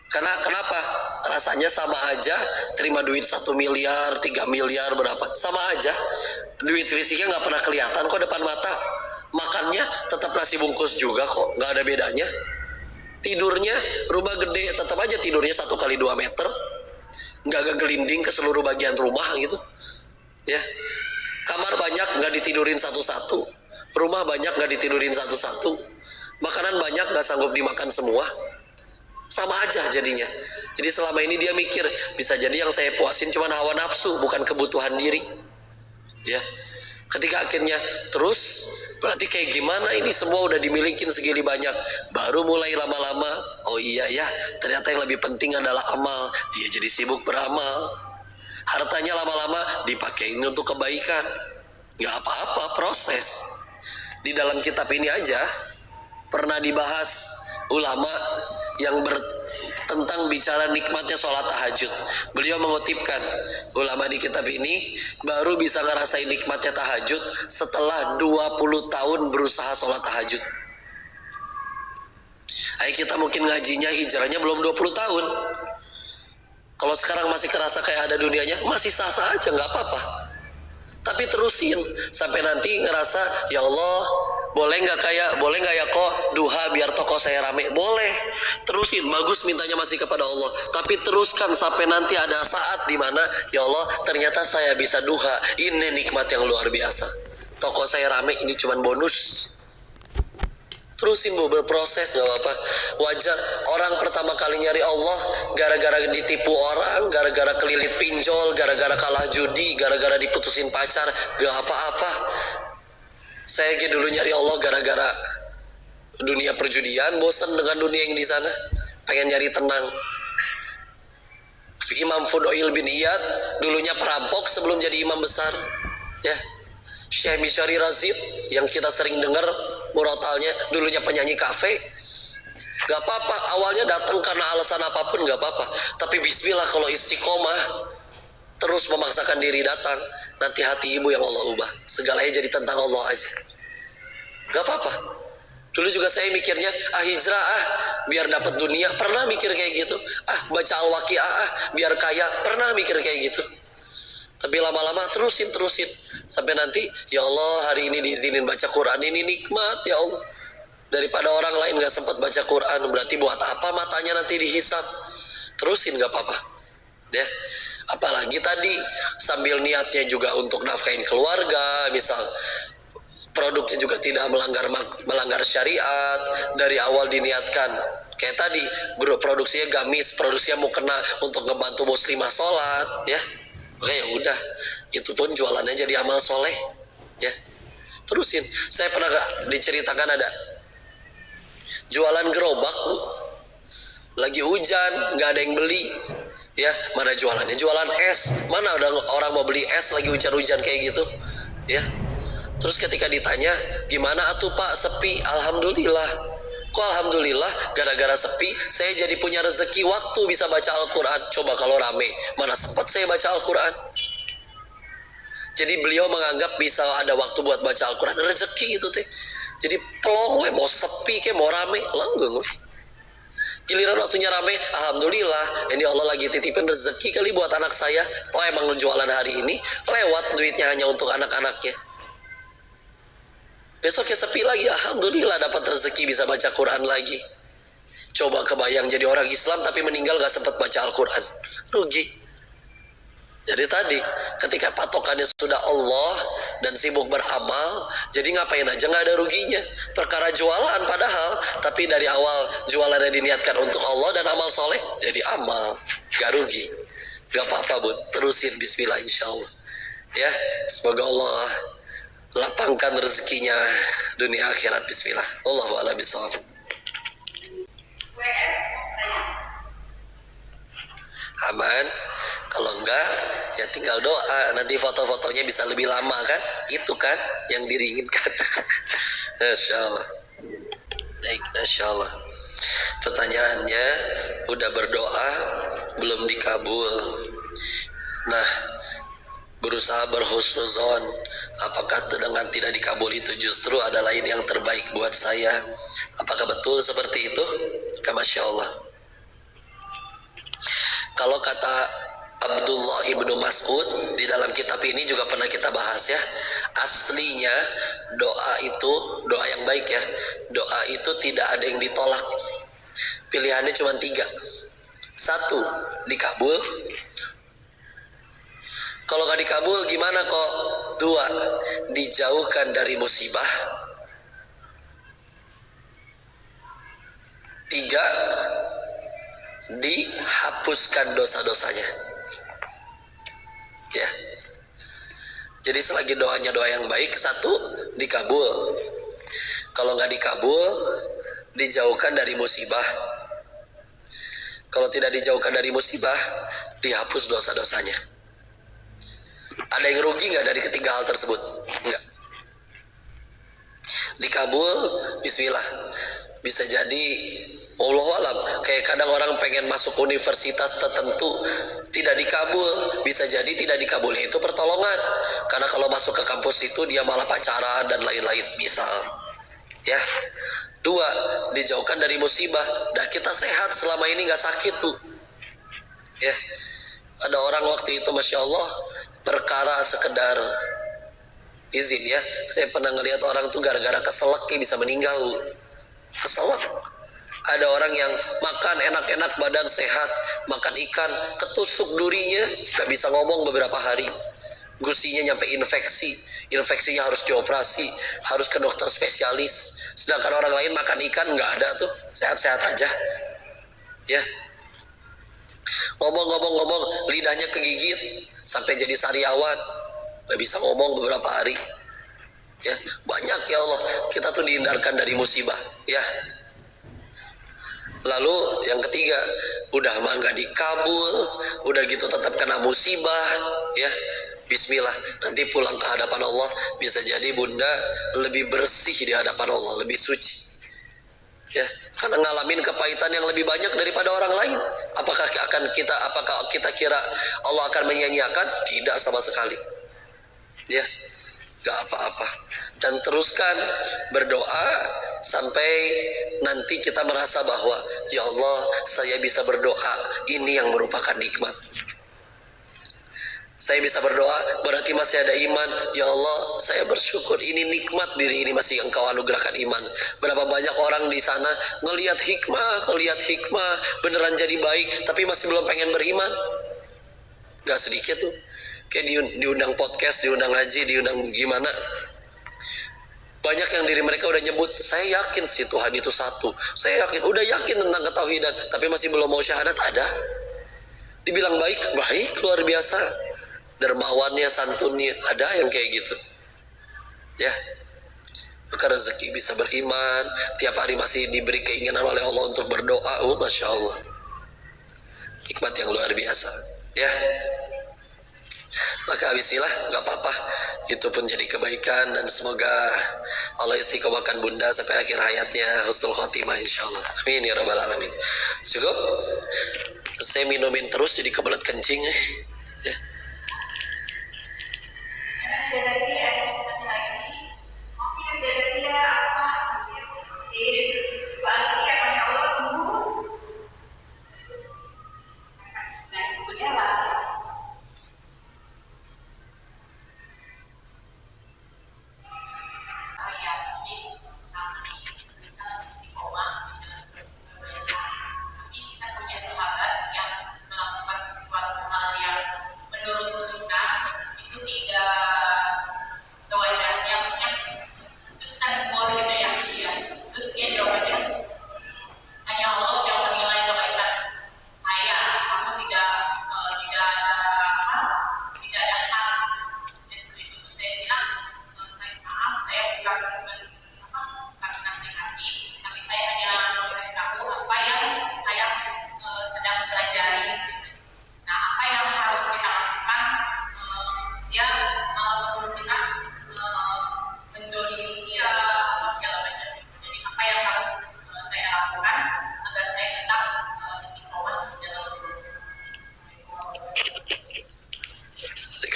Karena kenapa? Rasanya sama aja, terima duit 1 miliar, 3 miliar, berapa? Sama aja. Duit fisiknya nggak pernah kelihatan kok depan mata. Makannya tetap nasi bungkus juga kok, nggak ada bedanya. Tidurnya rumah gede, tetap aja tidurnya 1 kali 2 meter. Nggak gelinding ke seluruh bagian rumah gitu. Ya, kamar banyak nggak ditidurin satu-satu. Rumah banyak nggak ditidurin satu-satu. Makanan banyak nggak sanggup dimakan semua. Sama aja jadinya. Jadi selama ini dia mikir bisa jadi yang saya puasin cuma hawa nafsu, bukan kebutuhan diri. Ya, ketika akhirnya terus berarti kayak gimana ini semua udah dimilikin segini banyak, baru mulai lama-lama oh iya ya ternyata yang lebih penting adalah amal. Dia jadi sibuk beramal, hartanya lama-lama dipakai untuk kebaikan. Nggak apa-apa, proses. Di dalam kitab ini aja pernah dibahas ulama yang tentang bicara nikmatnya sholat tahajud. Beliau mengutipkan, ulama di kitab ini baru bisa ngerasain nikmatnya tahajud setelah 20 tahun berusaha sholat tahajud. Ayo kita mungkin ngajinya hijrahnya belum 20 tahun. Kalau sekarang masih kerasa kayak ada dunianya, masih sah-sah aja, nggak apa-apa. Tapi terusin sampai nanti ngerasa, ya Allah, boleh nggak ya kok duha biar toko saya rame? Boleh, terusin, bagus, mintanya masih kepada Allah. Tapi teruskan sampai nanti ada saat dimana, ya Allah, ternyata saya bisa duha. Ini nikmat yang luar biasa. Toko saya rame, ini cuman bonus. Terusin Bu, berproses, gak apa-apa. Wajar orang pertama kali nyari Allah gara-gara ditipu orang, gara-gara kelilit pinjol, gara-gara kalah judi, gara-gara diputusin pacar, gak apa-apa. Saya dulu nyari Allah gara-gara dunia perjudian, bosan dengan dunia yang di sana, pengen nyari tenang. Imam Fudail bin Iyad dulunya perampok sebelum jadi imam besar, ya. Syekh Misyari Razid yang kita sering dengar murotalnya, dulunya penyanyi kafe. Gak apa-apa, awalnya datang karena alasan apapun gak apa-apa. Tapi bismillah kalau istiqomah, terus memaksakan diri datang, nanti hati ibu yang Allah ubah. Segalanya jadi tentang Allah aja. Gak apa-apa. Dulu juga saya mikirnya, hijrah biar dapat dunia. Pernah mikir kayak gitu. Baca Al-Waqiah biar kaya. Pernah mikir kayak gitu. Tapi lama-lama terusin sampai nanti, ya Allah, hari ini diizinin baca Quran, ini nikmat ya Allah. Daripada orang lain gak sempat baca Quran, berarti buat apa matanya nanti dihisap? Terusin, gak apa-apa, ya. Apalagi tadi sambil niatnya juga untuk nafkahin keluarga, misal produknya juga tidak melanggar syariat, dari awal diniatkan kayak tadi, produksinya gamis, produksinya mau kena untuk ngebantu muslimah sholat, ya. Oke, ya udah, itu pun jualannya jadi amal soleh, ya. Terusin. Saya pernah diceritakan ada jualan gerobak, Bu. Lagi hujan, nggak ada yang beli, ya. Mana jualannya? Jualan es. Mana ada orang mau beli es lagi hujan-hujan kayak gitu, ya. Terus ketika ditanya, gimana atuh Pak, sepi? Alhamdulillah. Kok alhamdulillah, gara-gara sepi saya jadi punya rezeki waktu bisa baca Al-Quran. Coba kalau rame, mana sempat saya baca Al-Quran. Jadi beliau menganggap bisa ada waktu buat baca Al-Quran, rezeki itu teh. Jadi pelong we, mau sepi ke mau rame, langgeng we. Giliran waktunya rame, alhamdulillah, ini Allah lagi titipin rezeki kali buat anak saya. Toh emang jualan hari ini lewat duitnya hanya untuk anak-anaknya. Besoknya sepi lagi, alhamdulillah dapat rezeki bisa baca Quran lagi. Coba kebayang jadi orang Islam tapi meninggal gak sempat baca Al-Quran, rugi. Jadi tadi ketika patokannya sudah Allah dan sibuk beramal, jadi ngapain aja gak ada ruginya. Perkara jualan padahal, tapi dari awal jualannya diniatkan untuk Allah dan amal soleh, jadi amal, gak rugi. Gak apa-apa Bun, terusin, bismillah insya Allah, ya. Semoga Allah lapangkan rezekinya dunia akhirat, bismillah. Allahu a'lam bishawab. Aman. Kalau enggak ya tinggal doa, nanti foto-fotonya bisa lebih lama kan, itu kan yang diinginkan. Masya Allah. Baik, Masya Allah. Pertanyaannya, udah berdoa belum dikabul, nah berusaha berhusnuzon, apakah dengan tidak dikabul itu justru adalah ini yang terbaik buat saya? Apakah betul seperti itu? Masya Allah. Kalau kata Abdullah ibnu Mas'ud, di dalam kitab ini juga pernah kita bahas ya, aslinya doa itu doa yang baik ya, doa itu tidak ada yang ditolak, pilihannya cuma 3. 1, dikabul. Kalau gak dikabul gimana kok? 2, dijauhkan dari musibah. 3, dihapuskan dosa-dosanya. Ya. Jadi selagi doanya doa yang baik, 1, dikabul. Kalau nggak dikabul, dijauhkan dari musibah. Kalau tidak dijauhkan dari musibah, dihapus dosa-dosanya. Ada yang rugi nggak dari ketiga hal tersebut? Enggak. Dikabul, bismillah. Bisa jadi Allahu alam, kayak kadang orang pengen masuk universitas tertentu tidak dikabul, bisa jadi tidak dikabulnya itu pertolongan, karena kalau masuk ke kampus itu dia malah pacaran dan lain-lain misal ya. 2, dijauhkan dari musibah. Dan kita sehat selama ini nggak sakit tuh ya. Ada orang waktu itu masya Allah perkara sekedar izin ya, saya pernah ngelihat orang tuh gara-gara keselak bisa meninggal. Keselak. Ada orang yang makan enak-enak badan sehat, makan ikan ketusuk durinya gak bisa ngomong beberapa hari, gusinya nyampe infeksi, infeksinya harus dioperasi, harus ke dokter spesialis. Sedangkan orang lain makan ikan nggak ada tuh, sehat-sehat aja ya. Ngomong-ngomong lidahnya kegigit sampai jadi sariawan, gak bisa ngomong beberapa hari ya. Banyak ya Allah, kita tuh dihindarkan dari musibah ya. Lalu yang ketiga, udah mah nggak dikabul, udah gitu tetap kena musibah ya. Bismillah, nanti pulang ke hadapan Allah bisa jadi bunda lebih bersih di hadapan Allah, lebih suci ya, karena ngalamin kepahitan yang lebih banyak daripada orang lain. Apakah kita kira Allah akan menyia-nyiakan? Tidak sama sekali ya, gak apa-apa. Dan teruskan berdoa sampai nanti kita merasa bahwa ya Allah, saya bisa berdoa, ini yang merupakan nikmat. Saya bisa berdoa berarti masih ada iman. Ya Allah, saya bersyukur, ini nikmat diri ini masih Engkau anugerahkan iman. Berapa banyak orang di sana ngelihat hikmah beneran jadi baik tapi masih belum pengen beriman. Gak sedikit tuh, kayak diundang podcast, diundang ngaji, diundang gimana, banyak yang diri mereka udah nyebut, saya yakin sih Tuhan itu satu, saya yakin, udah yakin tentang ketauhidan, tapi masih belum mau syahadat. Ada dibilang baik luar biasa, dermawannya, santunnya, ada yang kayak gitu ya. Maka rezeki bisa beriman, tiap hari masih diberi keinginan oleh Allah untuk berdoa. Masya Allah, nikmat yang luar biasa ya. Maka bismillah, gak apa-apa, itu pun jadi kebaikan. Dan semoga Allah istiqomahkan bunda sampai akhir hayatnya husnul khotimah insyaallah, amin ya rabbal alamin. Cukup, saya minumin terus jadi kebelet kencing ya.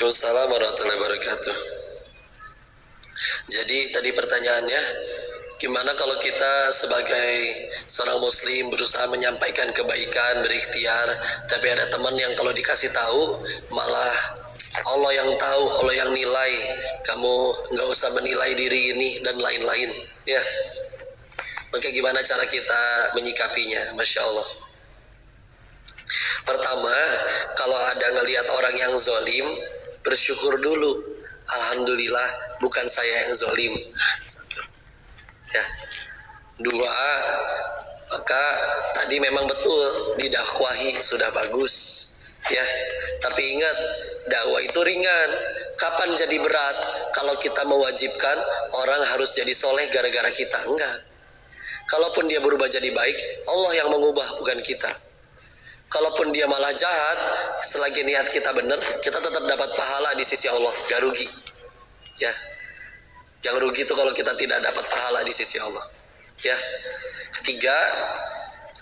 Waalaikumsalam warahmatullahi wabarakatuh. Jadi tadi pertanyaannya, Gimana kalau kita sebagai seorang muslim berusaha menyampaikan kebaikan, berikhtiar, tapi ada teman yang kalau dikasih tahu malah Allah yang tahu, Allah yang nilai, kamu nggak usah menilai diri ini dan lain-lain, ya. Maka gimana cara kita menyikapinya? Masya Allah. Pertama, kalau ada ngelihat orang yang zolim, bersyukur dulu. Alhamdulillah, bukan saya yang zolim. Satu. Ya. Dua, maka tadi memang betul didakwahi sudah bagus, ya. Tapi ingat, dakwah itu ringan. Kapan jadi berat? Kalau kita mewajibkan orang harus jadi soleh gara-gara kita, enggak. Kalaupun dia berubah jadi baik, Allah yang mengubah, bukan kita. Kalaupun dia malah jahat, selagi niat kita benar, kita tetap dapat pahala di sisi Allah, gak rugi, ya. Yang rugi itu kalau kita tidak dapat pahala di sisi Allah, ya. Ketiga,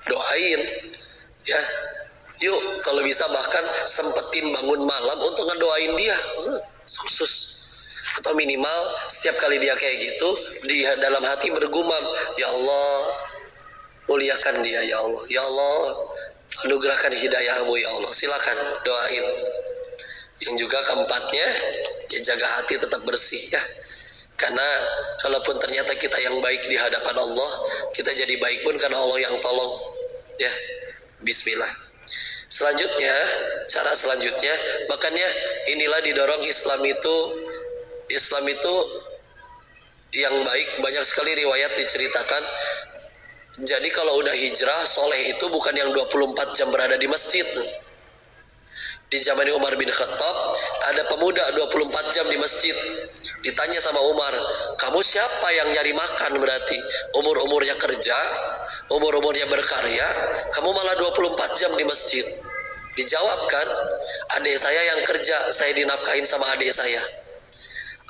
doain, ya. Yuk, kalau bisa bahkan sempetin bangun malam untuk ngedoain dia khusus. Atau minimal setiap kali dia kayak gitu, di dalam hati bergumam, ya Allah, muliakan dia, ya Allah, ya Allah, anugerahkan hidayahmu, ya Allah. Silakan doain. Yang juga keempatnya, ya jaga hati tetap bersih, ya. Karena kalaupun ternyata kita yang baik di hadapan Allah, kita jadi baik pun karena Allah yang tolong, ya. Bismillah. Selanjutnya, cara selanjutnya, makanya inilah didorong Islam itu yang baik. Banyak sekali riwayat diceritakan. Jadi kalau udah hijrah, soleh itu bukan yang 24 jam berada di masjid. Di zaman Umar bin Khattab, ada pemuda 24 jam di masjid. Ditanya sama Umar, kamu siapa yang nyari makan berarti? Umur-umurnya kerja, umur-umurnya berkarya, kamu malah 24 jam di masjid. Dijawab kan, adik saya yang kerja, saya dinafkahin sama adik saya.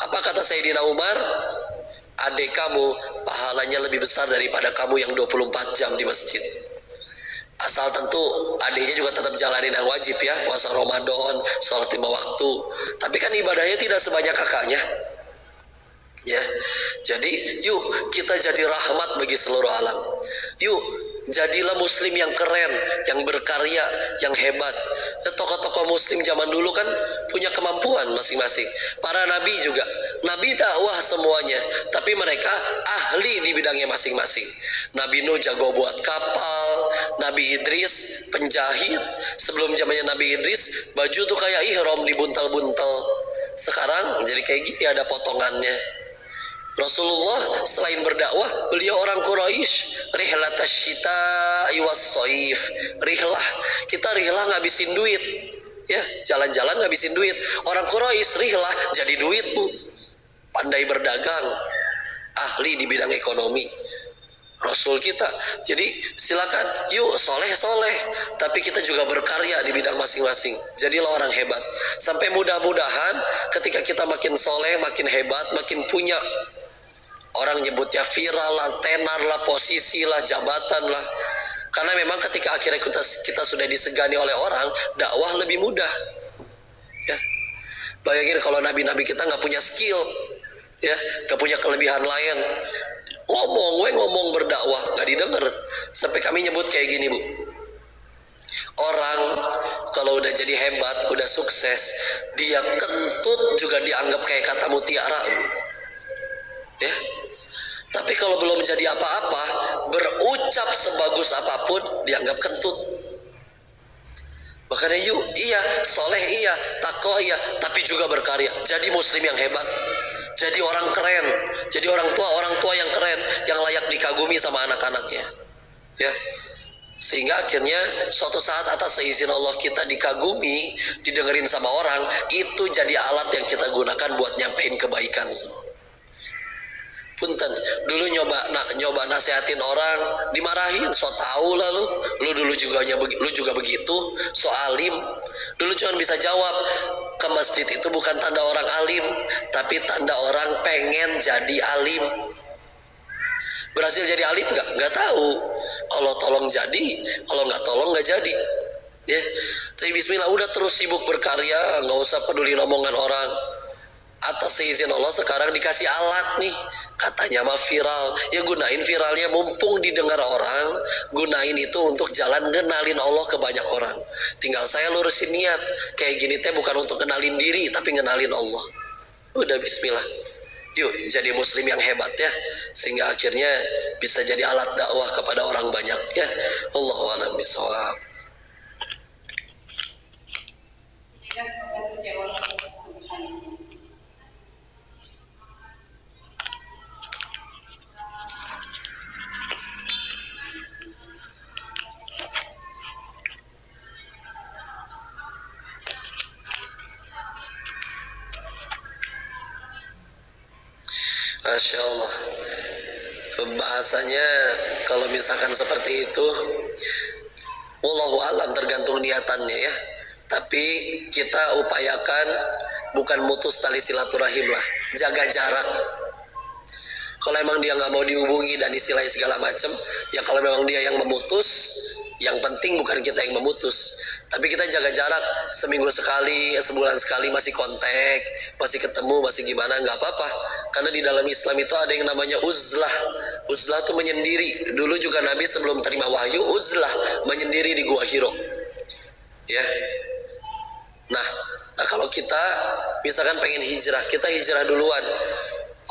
Apa kata Sayyidina Umar? Adik kamu pahalanya lebih besar daripada kamu yang 24 jam di masjid. Asal tentu adiknya juga tetap jalanin yang wajib, ya, puasa Ramadan, sholat 5 waktu. Tapi kan ibadahnya tidak sebanyak kakaknya, ya. Jadi yuk kita jadi rahmat bagi seluruh alam. Yuk jadilah muslim yang keren, yang berkarya, yang hebat. Tokoh-tokoh muslim zaman dulu kan punya kemampuan masing-masing. Para nabi juga, nabi dakwah semuanya, tapi mereka ahli di bidangnya masing-masing. Nabi Nuh jago buat kapal, Nabi Idris penjahit. Sebelum zamannya Nabi Idris, baju tuh kayak ihram dibuntal-buntal. Sekarang jadi kayak gini, ada potongannya. Rasulullah selain berdakwah, beliau orang Quraisy, rihlatasyita'i was-shaif. Rihlah, kita rihlah ngabisin duit, ya, jalan-jalan ngabisin duit. Orang Quraisy rihlah jadi duit, Bu. Pandai berdagang, ahli di bidang ekonomi. Rasul kita. Jadi silakan, yuk soleh, tapi kita juga berkarya di bidang masing-masing. Jadilah orang hebat. Sampai mudah-mudahan ketika kita makin soleh, makin hebat, makin punya, orang nyebutnya viral lah, tenar lah, posisi lah, jabatan lah. Karena memang ketika akhirnya kita sudah disegani oleh orang, dakwah lebih mudah, ya. Bayangin kalau nabi-nabi kita nggak punya skill, ya, nggak punya kelebihan lain, ngomong berdakwah nggak didengar. Sampai kami nyebut kayak gini, Bu, orang kalau udah jadi hebat, udah sukses, dia kentut juga dianggap kayak kata mutiara, Bu, ya. Tapi kalau belum jadi apa-apa, berucap sebagus apapun dianggap kentut. Makanya yuk, iya, soleh iya, takwa iya, tapi juga berkarya. Jadi muslim yang hebat, jadi orang keren, jadi orang tua yang keren, yang layak dikagumi sama anak-anaknya, ya. Sehingga akhirnya suatu saat atas seizin Allah kita dikagumi, didengerin sama orang, itu jadi alat yang kita gunakan buat nyampein kebaikan semua. Punten, dulu nyoba nasehatin orang, dimarahin, so tau lah lu dulu juga begitu, so alim. Dulu cuma bisa jawab, ke masjid itu bukan tanda orang alim, tapi tanda orang pengen jadi alim. Berhasil jadi alim nggak tahu. Allah tolong jadi, Allah nggak tolong nggak jadi, ya. Tapi Bismillah, udah terus sibuk berkarya, nggak usah peduli omongan orang. Atas seizin Allah sekarang dikasih alat nih, Katanya mah viral, ya gunain viralnya mumpung didengar orang, gunain itu untuk jalan kenalin Allah ke banyak orang. Tinggal saya lurusin niat, kayak gini teh bukan untuk kenalin diri tapi kenalin Allah. Udah bismillah. Yuk jadi muslim yang hebat ya, sehingga akhirnya bisa jadi alat dakwah kepada orang banyak ya. Allahu a'lam bishawab. Masya Allah. Bahasanya kalau misalkan seperti itu, wallahu alam, tergantung niatannya ya. Tapi kita upayakan bukan mutus tali silaturahim lah, jaga jarak. Kalau emang dia nggak mau dihubungi dan istilahnya segala macam, ya kalau memang dia yang memutus, yang penting bukan kita yang memutus, tapi kita jaga jarak, seminggu sekali, sebulan sekali masih kontak, masih ketemu, masih gimana, nggak apa-apa. Karena di dalam Islam itu ada yang namanya uzlah. Uzlah itu menyendiri. Dulu juga Nabi sebelum terima wahyu, uzlah, menyendiri di Gua Hiro. Ya. Nah kalau kita misalkan pengen hijrah, kita hijrah duluan.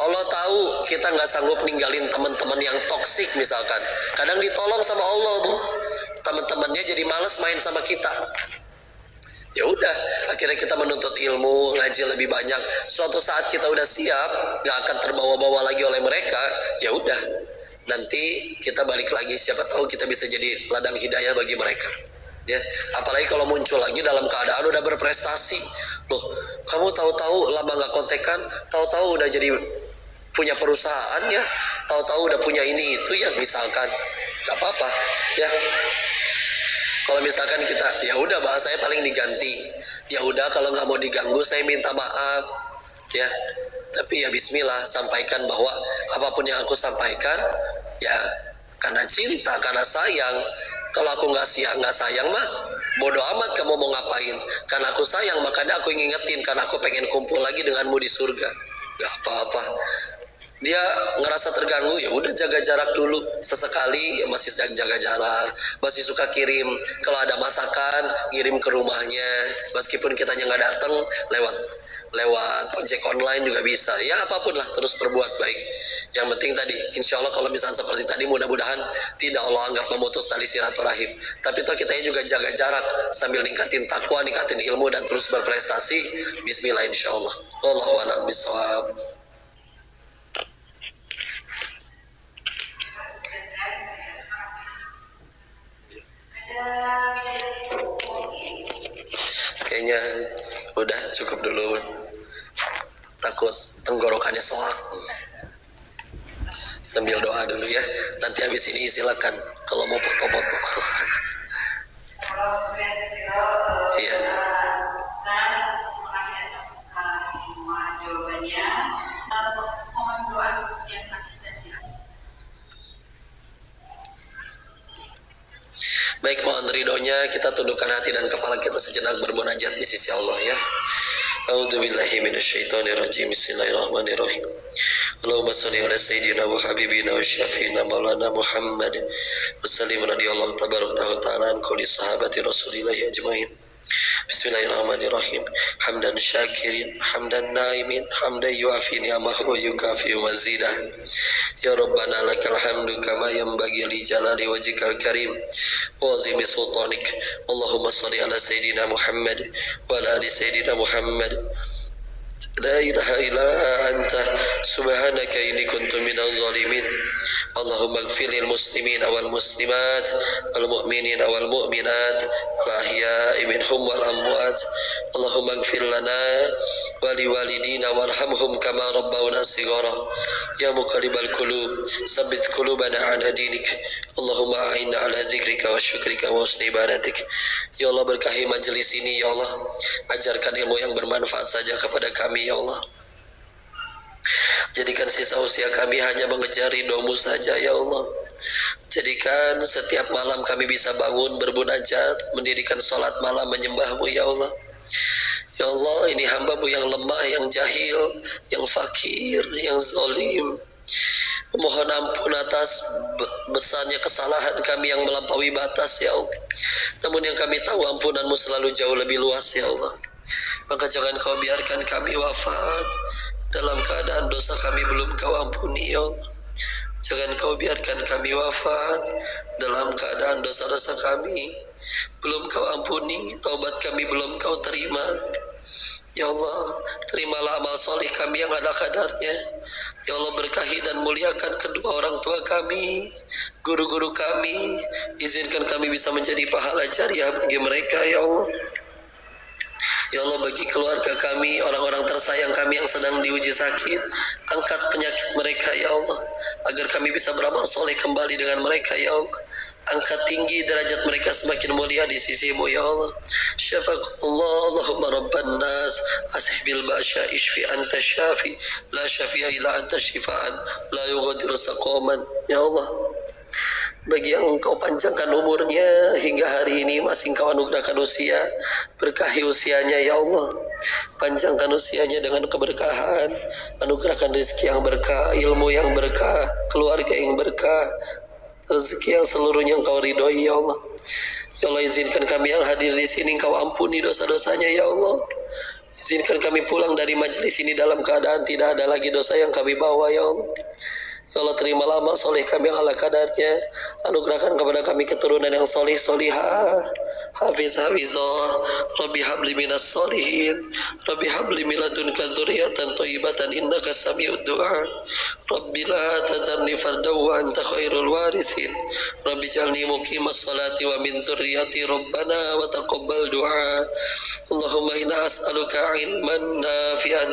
Allah tahu kita nggak sanggup ninggalin teman-teman yang toksik misalkan. Kadang ditolong sama Allah, Bu. Teman-temannya jadi males main sama kita. Ya udah, akhirnya kita menuntut ilmu, ngaji lebih banyak. Suatu saat kita udah siap, nggak akan terbawa-bawa lagi oleh mereka. Ya udah, nanti kita balik lagi. Siapa tahu kita bisa jadi ladang hidayah bagi mereka. Ya, apalagi kalau muncul lagi dalam keadaan udah berprestasi. Loh, kamu tahu-tahu lama nggak kontekan, tahu-tahu udah jadi punya perusahaan ya, tahu-tahu udah punya ini itu ya, misalkan, nggak apa-apa ya. Kalau misalkan kita, ya udah bahasanya paling diganti, ya udah kalau nggak mau diganggu saya minta maaf ya. Tapi ya bismillah, sampaikan bahwa apapun yang aku sampaikan ya karena cinta, karena sayang. Kalau aku nggak sayang mah bodoh amat kamu mau ngapain. Karena aku sayang makanya aku ngingetin, karena aku pengen kumpul lagi denganmu di surga. Gak apa-apa. Dia ngerasa terganggu, ya udah jaga jarak dulu. Sesekali ya masih jaga jarak, masih suka kirim kalau ada masakan, kirim ke rumahnya, meskipun kitanya nggak datang, lewat ojek online juga bisa ya. Apapun lah, terus berbuat baik. Yang penting tadi, insya Allah kalau misalnya seperti tadi, mudah-mudahan tidak Allah anggap memutus tali silaturahim. Tapi toh kita juga jaga jarak sambil ningkatin takwa, ningkatin ilmu, dan terus berprestasi. Bismillah insya Allah. Wallahu a'lam bishawab. Kayaknya udah cukup dulu, takut tenggorokannya soak. Sambil doa dulu ya, nanti habis ini silakan kalau mau foto-foto. Iya. Baik, mohon ridhonya kita tundukkan hati dan kepala kita sejenak bermunajat di sisi Allah ya. A'udzubillahi minasyaitonirrajim. Bismillahirrahmanirrahim. Allahumma shalli ala sayyidina wa habibina wa syafiina maulana Muhammad wa sallim radhiyallahu tabaraka ta'ala an kulli sahabati rasulillahi ajmain. Bismillahirrahmanirrahim. Hamdan syakirin, hamdan naimin, hamdan yuafi ni'amahu wa yukafi mazidah. Ya Rabbana lakal hamdu kama yanbaghi li jalali wajhikal karim wa azimi sultanik. Allahumma shalli ala sayyidina Muhammad wa ala ali sayyidina Muhammad. La ilaha illa anta subhanaka inni kuntu minadh dhalimin. Allahumma ighfir lil muslimin wal muslimat wal mu'minin wal mu'minat al ahya'i minhum wal amwat. Allahumma ighfir lana wa li walidina warhamhum kama rabbawna shighara. Ya muqallibal qulub tsabbit qulubana ala dinik. Allahumma a'inna ala dzikrika wa syukrika wa husni ibadatik. Ya Allah, berkahi majelis ini ya Allah. Ajarkan ilmu yang bermanfaat saja kepada kami ya Allah. Jadikan sisa usia kami hanya mengejar ridho-Mu saja ya Allah. Jadikan setiap malam kami bisa bangun bermunajat, mendirikan sholat malam menyembah-Mu ya Allah. Ya Allah, ini hamba-Mu yang lemah, yang jahil, yang fakir, yang zalim. Mohon ampun atas besarnya kesalahan kami yang melampaui batas ya Allah. Namun yang kami tahu ampunanmu selalu jauh lebih luas ya Allah. Maka jangan kau biarkan kami wafat dalam keadaan dosa kami belum kau ampuni ya Allah. Jangan kau biarkan kami wafat dalam keadaan dosa-dosa kami belum kau ampuni, taubat kami belum kau terima. Ya Allah, terimalah amal soleh kami yang ada kadarnya. Ya Allah, berkahi dan muliakan kedua orang tua kami, guru-guru kami. Izinkan kami bisa menjadi pahala jariah bagi mereka ya Allah. Ya Allah, bagi keluarga kami, orang-orang tersayang kami yang sedang diuji sakit, angkat penyakit mereka ya Allah, agar kami bisa beramal soleh kembali dengan mereka ya Allah. Angkat tinggi derajat mereka semakin mulia di sisimu ya Allah. Syafakullah, Allahumma rabban nas, ashibil ba'sya ishfi anta syafi, la syafi'a ila anta syifa'an, la yughadiru saqaman. Ya Allah, bagi yang engkau panjangkan umurnya hingga hari ini masih engkau anugerahkan usia, berkahi usianya ya Allah. Panjangkan usianya dengan keberkahan, anugerahkan rezeki yang berkah, ilmu yang berkah, keluarga yang berkah, rezeki yang seluruhnya engkau ridhoi ya Allah. Ya Allah, izinkan kami yang hadir di sini engkau ampuni dosa-dosanya ya Allah. Izinkan kami pulang dari majelis ini dalam keadaan tidak ada lagi dosa yang kami bawa ya Allah. Ya Allah, terimalah amal soleh kami yang ala kadarnya. Anugerahkan kepada kami keturunan yang soleh solihah, hafiz hafizah. Rabbi habli minas solihin, Rabbi habli miladunka dzurriatan thayyibatan innaka sami'ud du'a. Rabbi la tazarni fardaw wa anta khairul warithin. Rabbi jalni muqimas salati wa min dzurriyyati rabbana wa taqabbal du'a. Allahumma inna as'aluka ilman nafi'an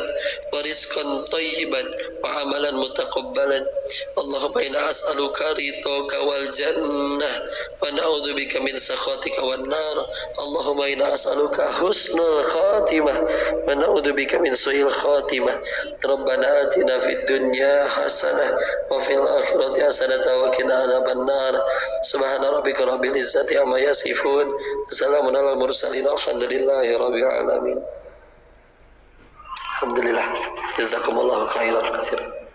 wa rizqan thayyiban wa amalan mutaqabbalan. Allahumma inna as'aluka ridhaka wal jannah wa na'udzubika min sakhatika wan nar. Allahumma inna as'aluka husnul khatimah wa na'udzubika min su'il khatimah. Rabbana atina fid dunya hasanah wa fil akhirati hasanah wa qina adzabannar. Subhana rabbika rabbil izzati amma yasifun. Wassalamun alal mursalin. Alhamdulillahi rabbil alamin. Alhamdulillah. Jazakumullahu khairan katsiran.